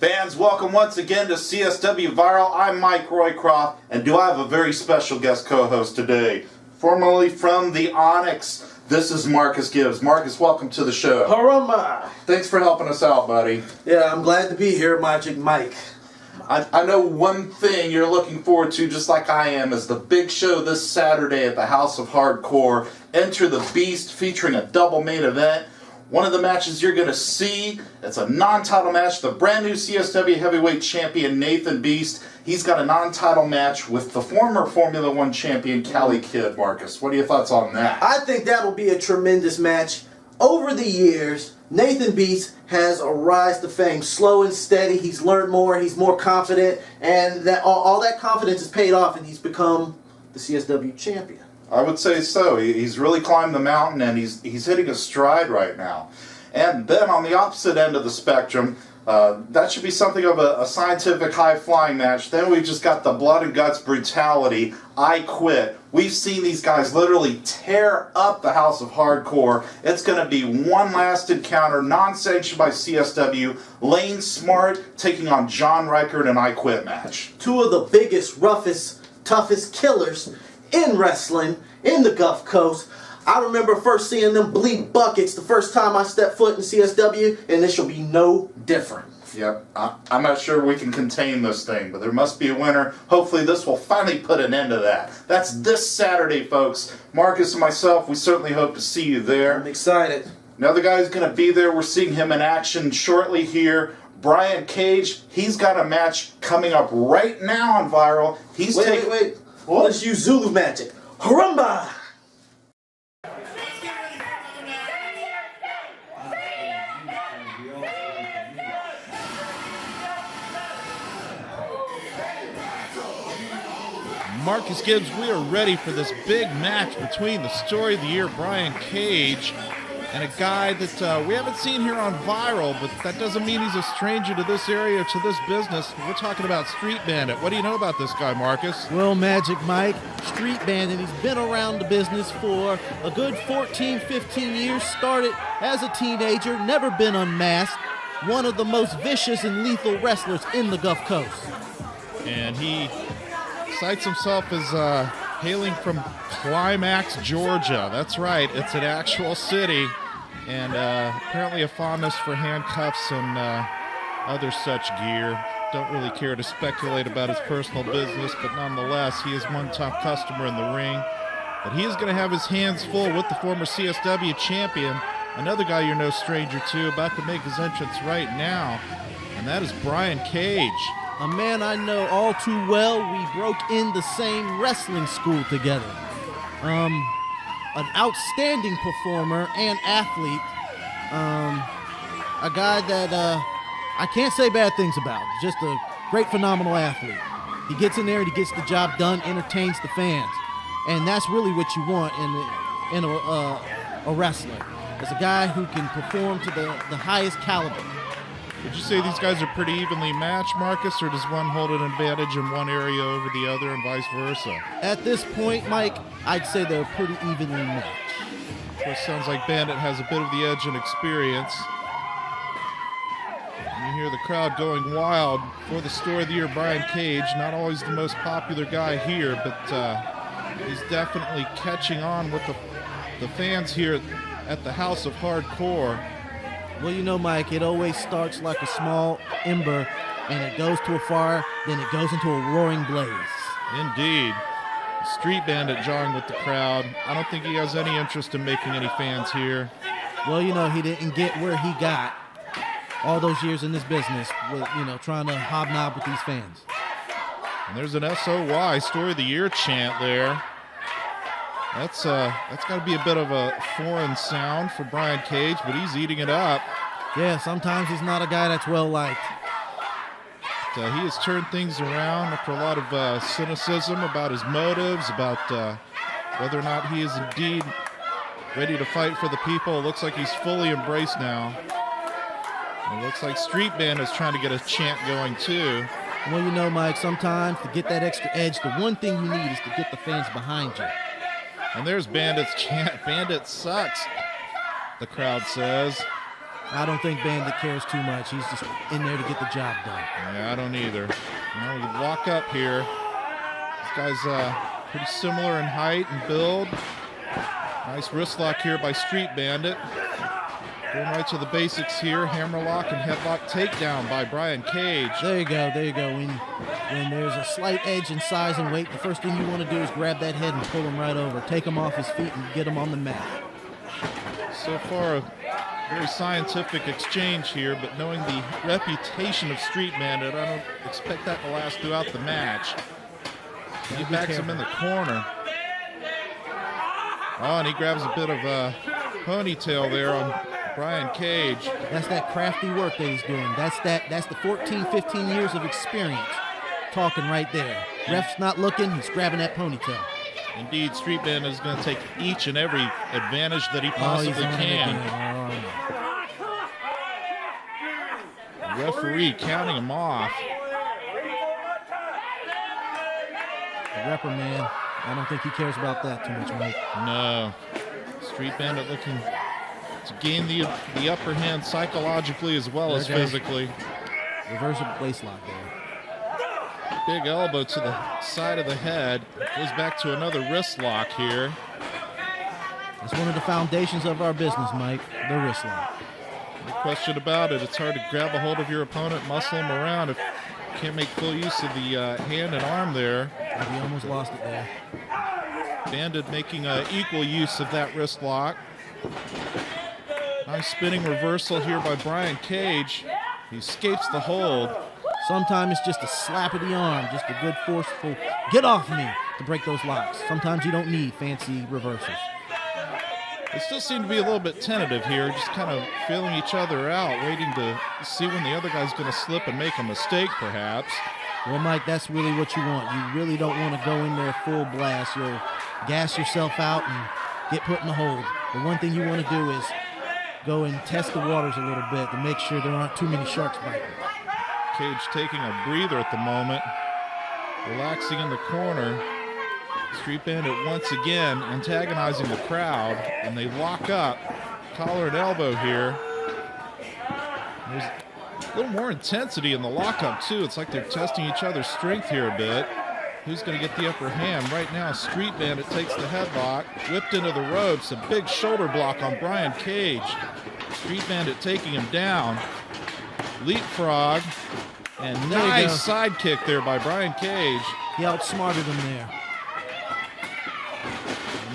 Fans, welcome once again to CSW Viral. I'm Mike Roycroft, and do I have a very special guest co-host today. Formerly from the Onyx, this is Marcus Gibbs. Marcus, welcome to the show. Harumba! Thanks for helping us out, buddy. Yeah, I'm glad to be here, Magic Mike. I know one thing you're looking forward to, just like I am, is the big show this Saturday at the House of Hardcore. Enter the Beast, featuring a double main event. One of the matches you're going to see, it's a non-title match. The brand new CSW heavyweight champion, Nathan Beast, he's got a non-title match with the former Formula One champion, Cali Kidd. Marcus, what are your thoughts on that? I think that'll be a tremendous match. Over the years, Nathan Beast has a rise to fame, slow and steady. He's learned more, he's more confident, and that all that confidence is paid off, and he's become the CSW champion. I would say so. He's really climbed the mountain, and he's hitting a stride right now. And then on the opposite end of the spectrum, that should be something of a scientific high-flying match. Then we've just got the blood and guts brutality. I Quit. We've seen these guys literally tear up the House of Hardcore. It's going to be one last encounter, non-sanctioned by CSW. Lane Smart taking on John Riker in an I Quit match. Two of the biggest, roughest, toughest killers in wrestling in the Gulf Coast. I remember first seeing them bleed buckets the first time I stepped foot in CSW, and this will be no different. Yep, I'm not sure we can contain this thing, but there must be a winner. Hopefully this will finally put an end to that. That's this Saturday, folks. Marcus and myself, we certainly hope to see you there. I'm excited. Another guy who's going to be there, we're seeing him in action shortly here. Brian Caige, he's got a match coming up right now on Viral. Wait. What? Let's use Zulu magic. Harumba! Marcus Gibbs, we are ready for this big match between the story of the year, Brian Caige, and a guy that we haven't seen here on Viral, but that doesn't mean he's a stranger to this area, to this business. We're talking about Street Banddit. What do you know about this guy, Marcus? Well, Magic Mike, Street Banddit, he's been around the business for a good 14, 15 years. Started as a teenager, never been unmasked. One of the most vicious and lethal wrestlers in the Gulf Coast. And he cites himself as hailing from Climax, Georgia. That's right, it's an actual city. And apparently a fondness for handcuffs and other such gear. Don't really care to speculate about his personal business, but nonetheless, he is one top customer in the ring. But he is going to have his hands full with the former CSW champion, another guy you're no stranger to, about to make his entrance right now, and that is Brian Caige. A man I know all too well. We broke in the same wrestling school together. An outstanding performer and athlete. A guy that I can't say bad things about. Just a great, phenomenal athlete. He gets in there and he gets the job done, entertains the fans. And that's really what you want in a wrestler. It's a guy who can perform to the highest caliber. Would you say these guys are pretty evenly matched, Marcus, or does one hold an advantage in one area over the other and vice versa? At this point, Mike, I'd say they're pretty evenly matched. Well, it sounds like Bandit has a bit of the edge and experience. And you hear the crowd going wild for the story of the year, Brian Caige. Not always the most popular guy here, but he's definitely catching on with the fans here at the House of Hardcore. Well, you know, Mike, it always starts like a small ember, and it goes to a fire, then it goes into a roaring blaze. Indeed. Street Banddit jawing with the crowd. I don't think he has any interest in making any fans here. Well, you know, he didn't get where he got all those years in this business with, you know, trying to hobnob with these fans. And there's an SOY, Story of the Year chant there. That's got to be a bit of a foreign sound for Brian Caige, but he's eating it up. Yeah, sometimes he's not a guy that's well-liked. He has turned things around after a lot of cynicism about his motives, about whether or not he is indeed ready to fight for the people. It looks like he's fully embraced now. It looks like Street Band is trying to get a chant going too. Well, you know, Mike, sometimes to get that extra edge, the one thing you need is to get the fans behind you. And there's Bandit's chant. Bandit sucks, the crowd says. I don't think Bandit cares too much. He's just in there to get the job done. Yeah, I don't either. Now we lock up here. This guy's pretty similar in height and build. Nice wrist lock here by Street Bandit. Going right to the basics here. Hammerlock and headlock takedown by Brian Caige. There you go, there you go. When there's a slight edge in size and weight, the first thing you want to do is grab that head and pull him right over. Take him off his feet and get him on the mat. So far, a very scientific exchange here, but knowing the reputation of Street Bandit, I don't expect that to last throughout the match. He backs him in the corner. Oh, and he grabs a bit of a ponytail there on Brian Caige. That's that crafty work that he's doing. That's the 14, 15 years of experience talking right there. Ref's not looking, he's grabbing that ponytail. Indeed, Street Bandit is going to take each and every advantage that he possibly can. The referee counting him off. The reprimand, I don't think he cares about that too much, Mike. No. Street Bandit looking to gain the upper hand psychologically as well as physically. Reversible waist lock there. Big elbow to the side of the head. Goes back to another wrist lock here. It's one of the foundations of our business, Mike, the wrist lock. No question about it. It's hard to grab a hold of your opponent, muscle him around if you can't make full use of the hand and arm there. He almost lost it there. Bandit making equal use of that wrist lock. Nice spinning reversal here by Brian Caige. He escapes the hold. Sometimes it's just a slap of the arm, just a good forceful get off me to break those locks. Sometimes you don't need fancy reversals. They still seem to be a little bit tentative here, just kind of feeling each other out, waiting to see when the other guy's going to slip and make a mistake, perhaps. Well, Mike, that's really what you want. You really don't want to go in there full blast. You'll gas yourself out and get put in the hold. The one thing you want to do is go and test the waters a little bit to make sure there aren't too many sharks biting. Caige taking a breather at the moment, relaxing in the corner. Street Bandit once again antagonizing the crowd, and they lock up. Collar and elbow here. There's a little more intensity in the lockup, too. It's like they're testing each other's strength here a bit. Who's going to get the upper hand? Right now, Street Bandit takes the headlock, whipped into the ropes, a big shoulder block on Brian Caige. Street Bandit taking him down. Leapfrog, and nice side kick there by Brian Caige. He outsmarted him there.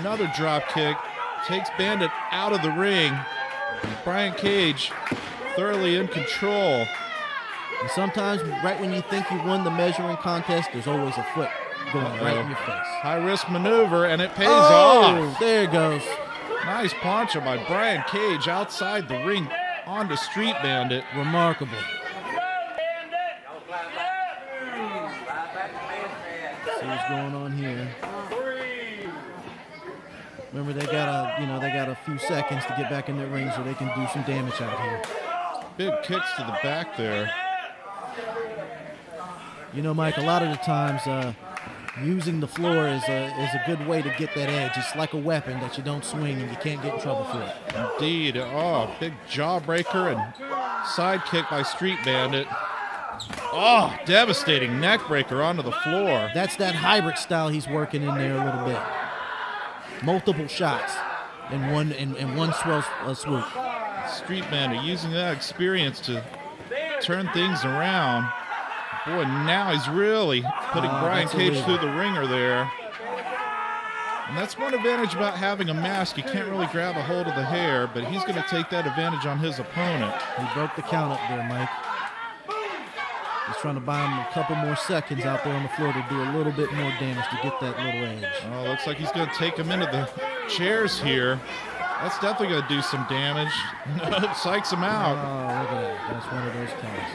Another drop kick takes Bandit out of the ring. Brian Caige thoroughly in control. And sometimes, right when you think you won the measuring contest, there's always a foot going right in your face. High risk maneuver, and it pays off. There it goes. Nice poncho by Brian Caige outside the ring onto Street Bandit. Remarkable. See what's going on here. Remember, they got a few seconds to get back in the ring so they can do some damage out here. Big kicks to the back there. You know, Mike, a lot of the times using the floor is a good way to get that edge. It's like a weapon that you don't swing and you can't get in trouble for it. Indeed. Oh, big jawbreaker and side kick by Street Bandit. Oh, devastating neck breaker onto the floor. That's that hybrid style he's working in there a little bit. Multiple shots in one swell swoop. Street Bandit using that experience to turn things around. Boy, now he's really putting Brian Caige through the ringer there. And that's one advantage about having a mask. You can't really grab a hold of the hair, but he's going to take that advantage on his opponent. He broke the count up there, Mike. He's trying to buy him a couple more seconds out there on the floor to do a little bit more damage to get that little edge. Oh, looks like he's going to take him into the chairs here. That's definitely going to do some damage. Psychs him out. Oh, look at that. That's one of those times.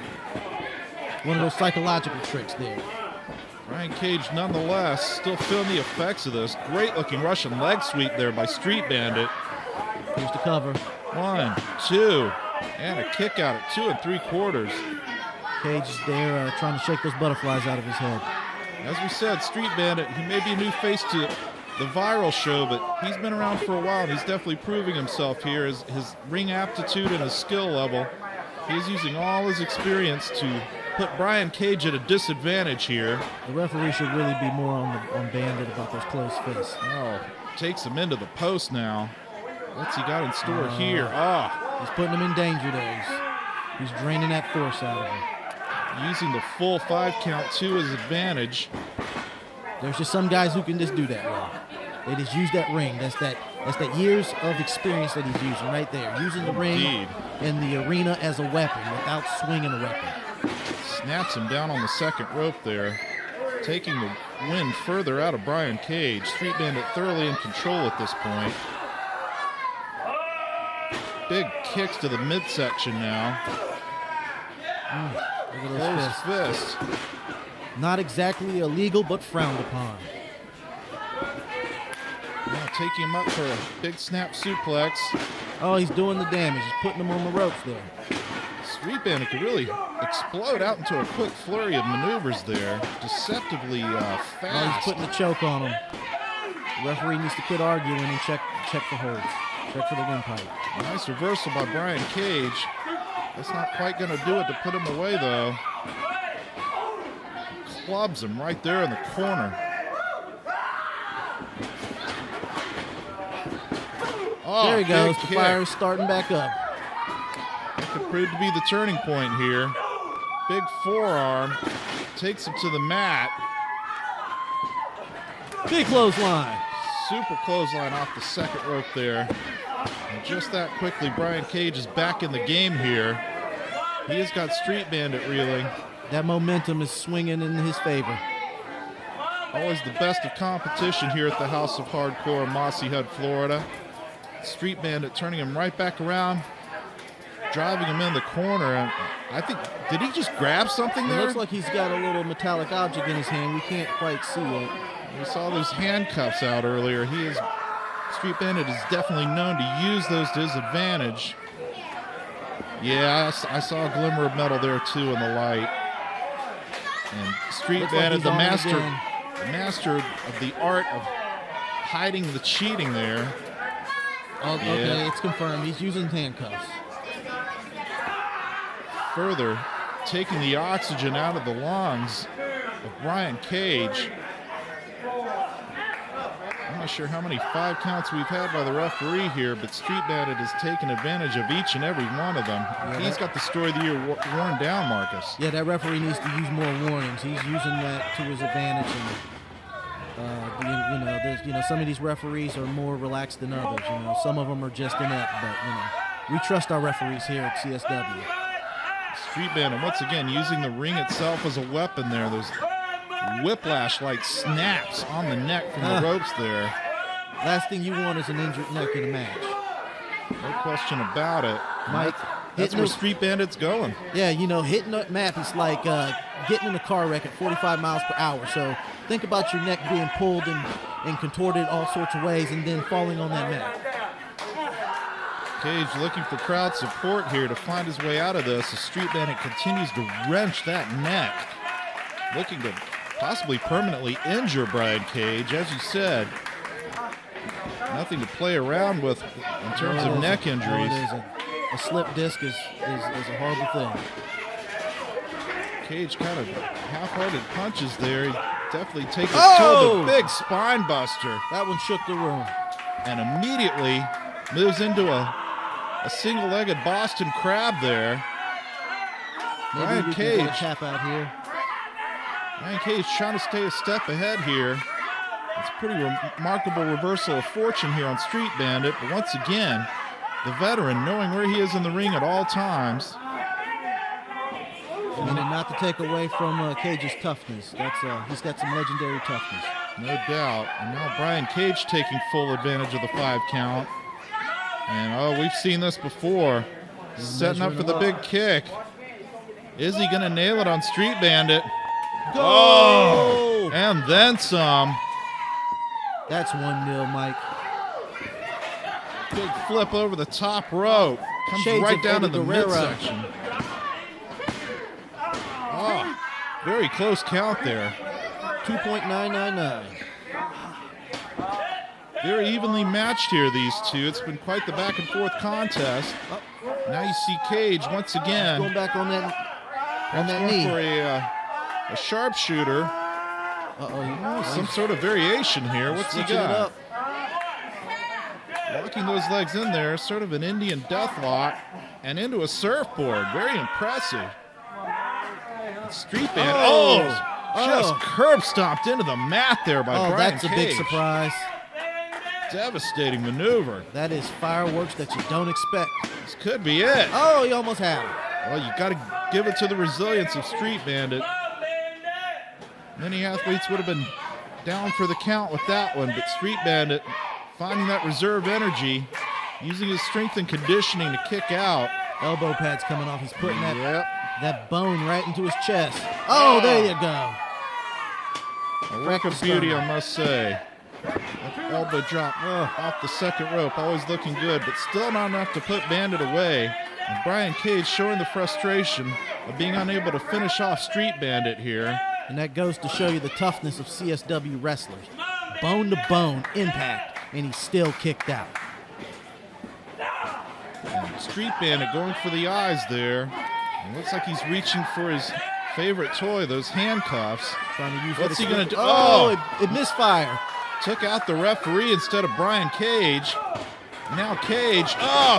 One of those psychological tricks there. Brian Caige, nonetheless, still feeling the effects of this. Great-looking Russian leg sweep there by Street Bandit. Here's the cover. 1, 2, and a kick out at 2 3/4. Caige is there trying to shake those butterflies out of his head. As we said, Street Bandit, he may be a new face to the Viral show, but he's been around for a while, and he's definitely proving himself here. His ring aptitude and his skill level. He's using all his experience to put Brian Caige at a disadvantage here. The referee should really be more on Bandit about those closed fists. Oh, takes him into the post now. What's he got in store here? He's putting him in danger there. He's draining that force out of him. Using the full 5 count to his advantage. There's just some guys who can just do that well. They just use that ring. That's that years of experience that he's using right there. Using the ring in the arena as a weapon without swinging a weapon. Snaps him down on the second rope there. Taking the win further out of Brian Caige. Street Banddit thoroughly in control at this point. Big kicks to the midsection now. Look at those fists. Not exactly illegal, but frowned upon. Now taking him up for a big snap suplex. Oh, he's doing the damage. He's putting him on the ropes there. Street Banddit could really explode out into a quick flurry of maneuvers there. Deceptively fast. Oh, he's putting the choke on him. The referee needs to quit arguing and check for holds. Check for the windpipe. Nice reversal by Brian Caige. That's not quite going to do it to put him away, though. Clubs him right there in the corner. Oh, there he goes. The kick. fire is starting back up. That could prove to be the turning point here. Big forearm. Takes him to the mat. Big clothesline. Super clothesline off the second rope there. And just that quickly, Brian Caige is back in the game here. He has got Street Banddit reeling. That momentum is swinging in his favor. Always the best of competition here at the House of Hardcore in Mossy Head, Florida. Street Banddit turning him right back around, driving him in the corner. And I think, did he just grab something there? It looks like he's got a little metallic object in his hand. We can't quite see it. We saw those handcuffs out earlier. Street Banddit is definitely known to use those to his advantage. Yeah, I saw a glimmer of metal there too in the light. And Street Banddit, the master of the art of hiding the cheating there. Oh, okay, it's confirmed. He's using handcuffs. Further taking the oxygen out of the lungs of Brian Caige. I'm not sure how many 5 counts we've had by the referee here, but Street Banddit has taken advantage of each and every one of them. Yeah, he's got the story of the year worn down, Marcus. Yeah, that referee needs to use more warnings. He's using that to his advantage. And, some of these referees are more relaxed than others. Some of them are just inept, but we trust our referees here at CSW. Street Banddit once again using the ring itself as a weapon there. Those whiplash-like snaps on the neck from the ropes there. Last thing you want is an injured neck in a match. No question about it. Mike, that's where Street Banddit's going. Yeah, hitting that mat is like getting in a car wreck at 45 miles per hour. So think about your neck being pulled and contorted all sorts of ways and then falling on that mat. Caige looking for crowd support here to find his way out of this as Street Banddit continues to wrench that neck. Looking to possibly permanently injure Brian Caige. As you said, nothing to play around with in terms of neck injuries. A slip disc is a horrible thing. Caige kind of half-hearted punches there. He definitely takes it to the big spine buster. That one shook the room. And immediately moves into a single-legged Boston Crab there. Maybe Brian Caige tap out here. Brian Caige trying to stay a step ahead here. It's a pretty remarkable reversal of fortune here on Street Banddit. But once again, the veteran knowing where he is in the ring at all times. And not to take away from Caige's toughness. He's got some legendary toughness. No doubt. And now Brian Caige taking full advantage of the 5 count. And we've seen this before. Setting up for the big kick. Is he going to nail it on Street Banddit? Go! Oh, and then some. That's 1-0, Mike. Big flip over the top rope. Comes Shades right down to the Guerrero. midsection. Oh, very close count there. 2.999. Very evenly matched here, these two. It's been quite the back and forth contest. Now you see Caige once again. Going back on that knee. For a sharpshooter. Some sort of variation here. What's he Switching it got? up. Locking those legs in there, sort of an Indian death lock, and into a surfboard. Very impressive. Street Banddit. Just curb stomped into the mat there by Brian That's a big Caige. surprise. Devastating maneuver. That is fireworks that you don't expect. This could be it. Oh, you almost had it. Well, you got to give it to the resilience of Street Banddit. Many athletes would have been down for the count with that one, but Street Banddit finding that reserve energy, using his strength and conditioning to kick out. Elbow pads coming off. He's putting that bone right into his chest. Oh, there you go. A work of beauty, I must say. That elbow drop off the second rope, always looking good, but still not enough to put Banddit away. And Brian Caige showing the frustration of being unable to finish off Street Banddit here. And that goes to show you the toughness of CSW wrestlers. Bone to bone impact, and he's still kicked out. And Street Banddit going for the eyes there. It looks like he's reaching for his favorite toy, those handcuffs. Trying to use What's he going to do? It misfired. Took out the referee instead of Brian Caige. Now Caige,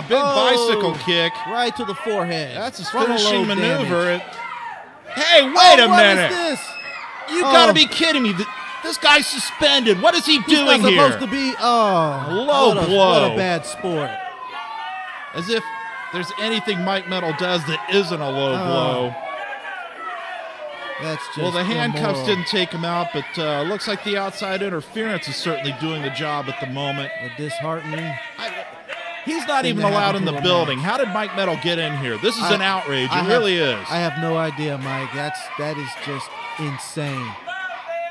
big bicycle kick. Right to the forehead. That's his Frontal finishing lobe maneuver. damage. Hey, wait a What minute. is this? You gotta be kidding me. This guy's suspended. What is he doing He's here? not supposed to be. Low blow. What a bad sport. As if there's anything Mike Metal does that isn't a low blow. That's just Well, the handcuffs immoral. didn't take him out, but looks like the outside interference is certainly doing the job at the moment. Disheartening. He's not Thing even that allowed in happened the to a building. match. How did Mike Metal get in here? This is an outrage. It really is. I have no idea, Mike. That is just insane.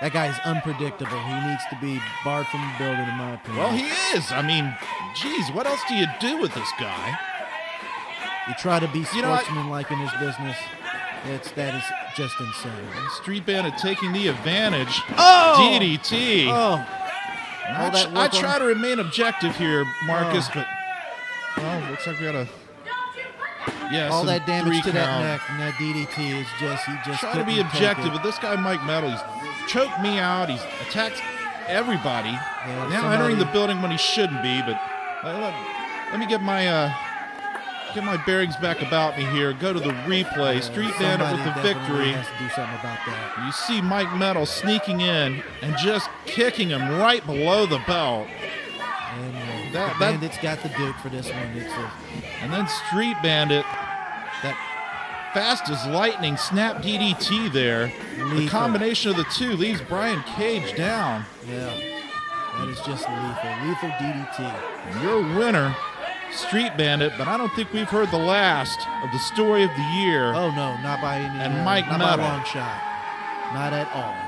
That guy is unpredictable. He needs to be barred from the building, in my opinion. Well, he is. I mean, geez, what else do you do with this guy? You try to be You know, sportsmanlike in this business. That is just insane. Street Banddit taking the advantage. Oh! DDT. I try to remain objective here, Marcus, but looks like we got a all that damage to that count. neck and that DDT is just Try to be objective, but this guy Mike Metal, he's choked me out. He's attacked everybody. Now entering the building when he shouldn't be, but let me get my bearings back about me here. Go to the replay. Street Banddit with the victory. Has to do something about that. You see Mike Metal sneaking in and just kicking him right below the belt. And the Bandit's got the Duke for this one. And then Street Banddit, that fast as lightning snap DDT there. Lethal. The combination of the two leaves Brian Caige down. Yeah, that is just lethal. Lethal DDT. And your winner, Street Banddit, but I don't think we've heard the last of the story of the year. Oh no, not by any. And Mike not Metal. by a long shot. Not at all, Mike.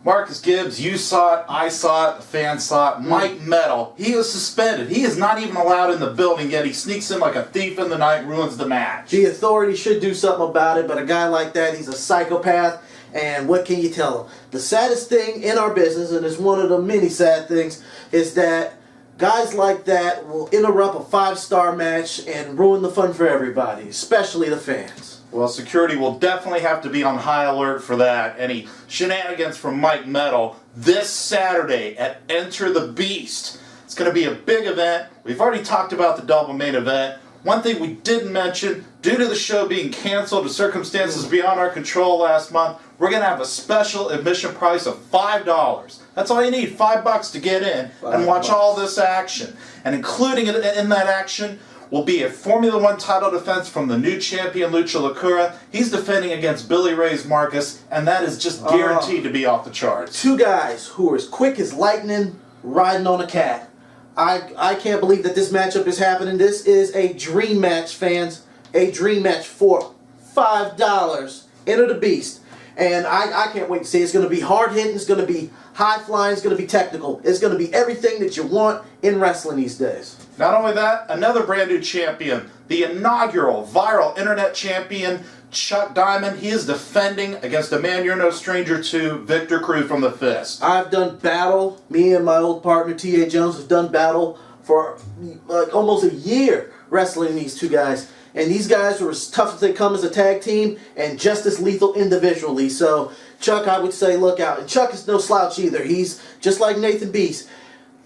Marcus Gibbs, you saw it, I saw it, the fans saw it. Mike Metal, he was suspended. He is not even allowed in the building yet. He sneaks in like a thief in the night, ruins the match. The authority should do something about it, but a guy like that, he's a psychopath, and what can you tell him? The saddest thing in our business, and it's one of the many sad things, is that guys like that will interrupt a 5-star match and ruin the fun for everybody, especially the fans. Well, security will definitely have to be on high alert for that. Any shenanigans from Mike Metal this Saturday at Enter the Beast. It's going to be a big event. We've already talked about the double main event. One thing we didn't mention, due to the show being canceled to circumstances beyond our control last month, we're going to have a special admission price of $5. That's all you need, $5 to get in and watch all this action. And including in that action will be a Formula One title defense from the new champion Lucha Lacura. He's defending against Billy Ray's Marcus, and that is just guaranteed to be off the charts. Two guys who are as quick as lightning riding on a cat. I can't believe that this matchup is happening. This is a dream match, fans. A dream match for $5. Enter the Beast. And I can't wait to see it. It's going to be hard-hitting. It's going to be high flying, it's going to be technical. It's going to be everything that you want in wrestling these days. Not only that, another brand new champion, the inaugural viral internet champion, Chuck Diamond. He is defending against a man you're no stranger to, Victor Cruz from the Fist. I've done battle. Me and my old partner T.A. Jones have done battle for like almost a year wrestling these two guys. And these guys were as tough as they come as a tag team and just as lethal individually. So Chuck, I would say look out. And Chuck is no slouch either. He's just like Nathan Beast.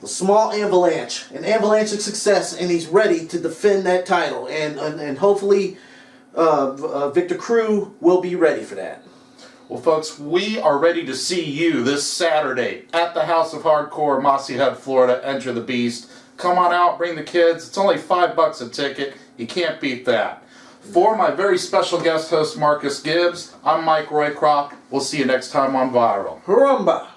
A small avalanche. An avalanche of success, and he's ready to defend that title. And hopefully Victor Cruz will be ready for that. Well, folks, we are ready to see you this Saturday at the House of Hardcore, Mossy Head, Florida. Enter the Beast. Come on out, bring the kids. It's only $5 a ticket. You can't beat that. For my very special guest host, Marcus Gibbs, I'm Mike Roycroft. We'll see you next time on Viral. Harumba!